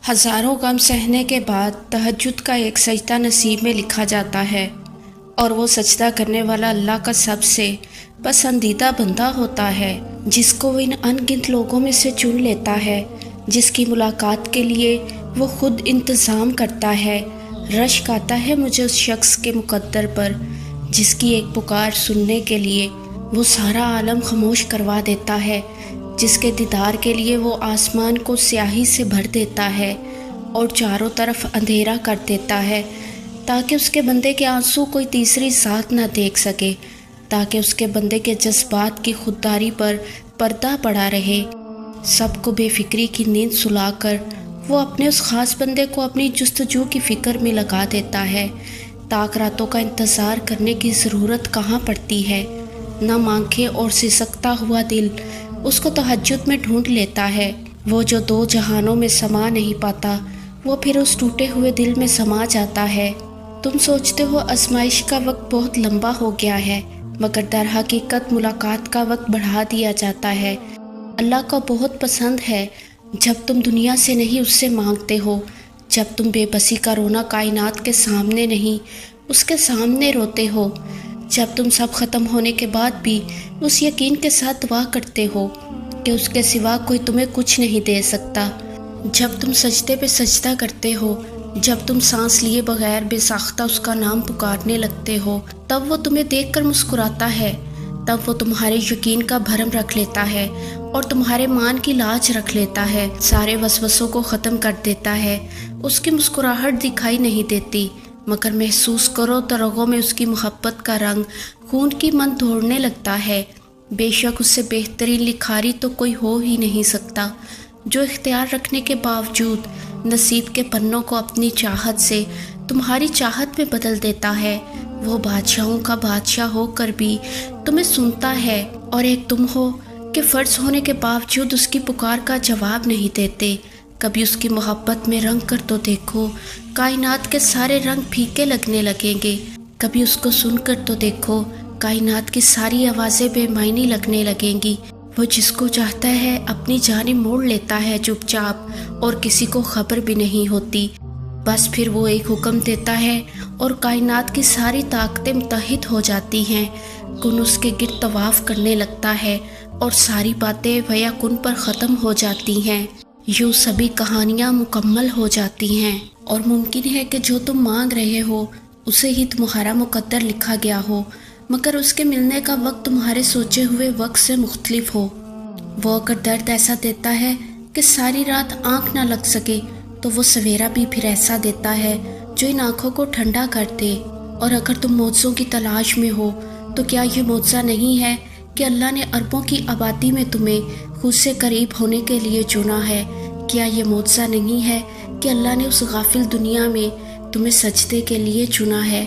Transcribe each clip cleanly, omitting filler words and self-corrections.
ہزاروں غم سہنے کے بعد تہجد کا ایک سجدہ نصیب میں لکھا جاتا ہے، اور وہ سجدہ کرنے والا اللہ کا سب سے پسندیدہ بندہ ہوتا ہے، جس کو وہ ان ان گنت لوگوں میں سے چن لیتا ہے، جس کی ملاقات کے لیے وہ خود انتظام کرتا ہے۔ رشک آتا ہے مجھے اس شخص کے مقدر پر، جس کی ایک پکار سننے کے لیے وہ سارا عالم خاموش کروا دیتا ہے، جس کے دیدار کے لیے وہ آسمان کو سیاہی سے بھر دیتا ہے اور چاروں طرف اندھیرا کر دیتا ہے، تاکہ اس کے بندے کے آنسو کوئی تیسری ذات نہ دیکھ سکے، تاکہ اس کے بندے کے جذبات کی خودداری پر پردہ پڑا رہے۔ سب کو بے فکری کی نیند سلا کر وہ اپنے اس خاص بندے کو اپنی جستجو کی فکر میں لگا دیتا ہے۔ تاک راتوں کا انتظار کرنے کی ضرورت کہاں پڑتی ہے؟ نم آنکھیں اور سسکتا ہوا دل اس کو تہجد میں ڈھونڈ لیتا ہے۔ وہ جو دو جہانوں میں سما نہیں پاتا، وہ پھر اس ٹوٹے ہوئے دل میں سما جاتا ہے۔ تم سوچتے ہو آزمائش کا وقت بہت لمبا ہو گیا ہے، مگر در حقیقت ملاقات کا وقت بڑھا دیا جاتا ہے۔ اللہ کو بہت پسند ہے جب تم دنیا سے نہیں اس سے مانگتے ہو، جب تم بے بسی کا رونا کائنات کے سامنے نہیں اس کے سامنے روتے ہو، جب تم سب ختم ہونے کے بعد بھی اس یقین کے ساتھ دعا کرتے ہو کہ اس کے سوا کوئی تمہیں کچھ نہیں دے سکتا، جب تم سجدے پہ سجدہ کرتے ہو، جب تم سانس لیے بغیر بے ساختہ اس کا نام پکارنے لگتے ہو، تب وہ تمہیں دیکھ کر مسکراتا ہے، تب وہ تمہارے یقین کا بھرم رکھ لیتا ہے اور تمہارے مان کی لاج رکھ لیتا ہے، سارے وسوسوں کو ختم کر دیتا ہے۔ اس کی مسکراہٹ دکھائی نہیں دیتی، مگر محسوس کرو تو رگوں میں اس کی محبت کا رنگ خون کی من دوڑنے لگتا ہے۔ بے شک اس سے بہترین لکھاری تو کوئی ہو ہی نہیں سکتا، جو اختیار رکھنے کے باوجود نصیب کے پنوں کو اپنی چاہت سے تمہاری چاہت میں بدل دیتا ہے۔ وہ بادشاہوں کا بادشاہ ہو کر بھی تمہیں سنتا ہے، اور ایک تم ہو کہ فرض ہونے کے باوجود اس کی پکار کا جواب نہیں دیتے۔ کبھی اس کی محبت میں رنگ کر تو دیکھو، کائنات کے سارے رنگ پھیکے لگنے لگیں گے۔ کبھی اس کو سن کر تو دیکھو، کائنات کی ساری آوازیں بے معنی لگنے لگیں گی۔ وہ جس کو چاہتا ہے اپنی جانب موڑ لیتا ہے چپ چاپ، اور کسی کو خبر بھی نہیں ہوتی۔ بس پھر وہ ایک حکم دیتا ہے اور کائنات کی ساری طاقتیں متحد ہو جاتی ہیں، کن اس کے گرد طواف کرنے لگتا ہے اور ساری باتیں ویا کن پر ختم ہو جاتی ہیں۔ یوں سبھی کہانیاں مکمل ہو جاتی ہیں، اور ممکن ہے کہ جو تم مانگ رہے ہو اسے ہی تمہارا مقدر لکھا گیا ہو، مگر اس کے ملنے کا وقت تمہارے سوچے ہوئے وقت سے مختلف ہو۔ وہ اگر درد ایسا دیتا ہے کہ ساری رات آنکھ نہ لگ سکے، تو وہ سویرا بھی پھر ایسا دیتا ہے جو ان آنکھوں کو ٹھنڈا کر دے۔ اور اگر تم معجزوں کی تلاش میں ہو، تو کیا یہ معجزہ نہیں ہے کہ اللہ نے اربوں کی آبادی میں تمہیں خود سے قریب ہونے کے لیے چنا ہے؟ کیا یہ معجزہ نہیں ہے کہ اللہ نے اس غافل دنیا میں تمہیں سجدے کے لیے چنا ہے؟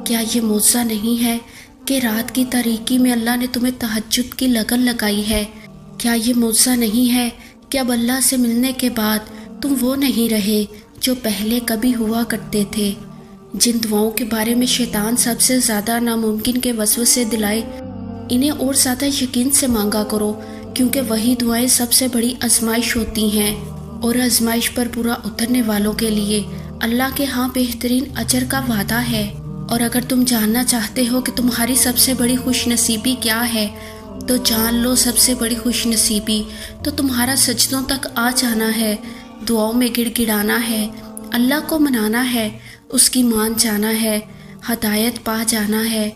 کیا یہ معجزہ نہیں ہے کہ رات کی تاریکی میں اللہ نے تمہیں تہجد کی لگن لگائی ہے؟ کیا یہ معجزہ نہیں ہے کہ اب اللہ سے ملنے کے بعد تم وہ نہیں رہے جو پہلے کبھی ہوا کرتے تھے؟ جن دعاؤں کے بارے میں شیطان سب سے زیادہ ناممکن کے وسوسے دلائے، انہیں اور زیادہ یقین سے مانگا کرو، کیونکہ وہی دعائیں سب سے بڑی آزمائش ہوتی ہیں، اور آزمائش پر پورا اترنے والوں کے لیے اللہ کے ہاں بہترین اجر کا وعدہ ہے۔ اور اگر تم جاننا چاہتے ہو کہ تمہاری سب سے بڑی خوش نصیبی کیا ہے، تو جان لو سب سے بڑی خوش نصیبی تو تمہارا سجدوں تک آ جانا ہے، دعاؤں میں گڑ گڑانا ہے، اللہ کو منانا ہے، اس کی مان جانا ہے، ہدایت پا جانا ہے،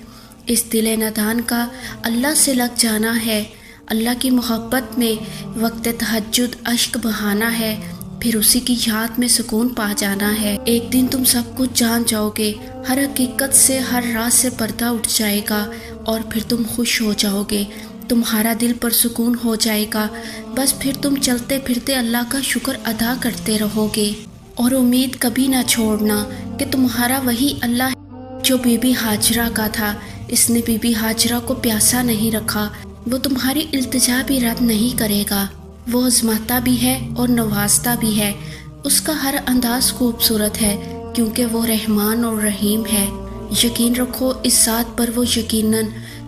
اس دل نادان کا اللہ سے لگ جانا ہے، اللہ کی محبت میں وقت تہجد اشک بہانا ہے، پھر اسی کی یاد میں سکون پا جانا ہے۔ ایک دن تم سب کچھ جان جاؤ گے، ہر حقیقت سے، ہر راز سے پردہ اٹھ جائے گا، اور پھر تم خوش ہو جاؤ گے، تمہارا دل پر سکون ہو جائے گا۔ بس پھر تم چلتے پھرتے اللہ کا شکر ادا کرتے رہو گے، اور امید کبھی نہ چھوڑنا کہ تمہارا وہی اللہ ہے جو بی بی ہاجرہ کا تھا۔ اس نے بی بی ہاجرہ کو پیاسا نہیں رکھا، وہ تمہاری التجا بھی رد نہیں کرے گا۔ وہ آزماتا بھی ہے اور نوازتا بھی ہے، اس کا ہر انداز خوبصورت ہے، کیونکہ وہ رحمان اور رحیم ہے۔ یقین رکھو اس ذات پر، وہ یقیناً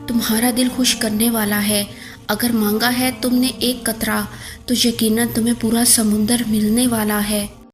تمہارا دل خوش کرنے والا ہے۔ اگر مانگا ہے تم نے ایک قطرہ، تو یقیناً تمہیں پورا سمندر ملنے والا ہے۔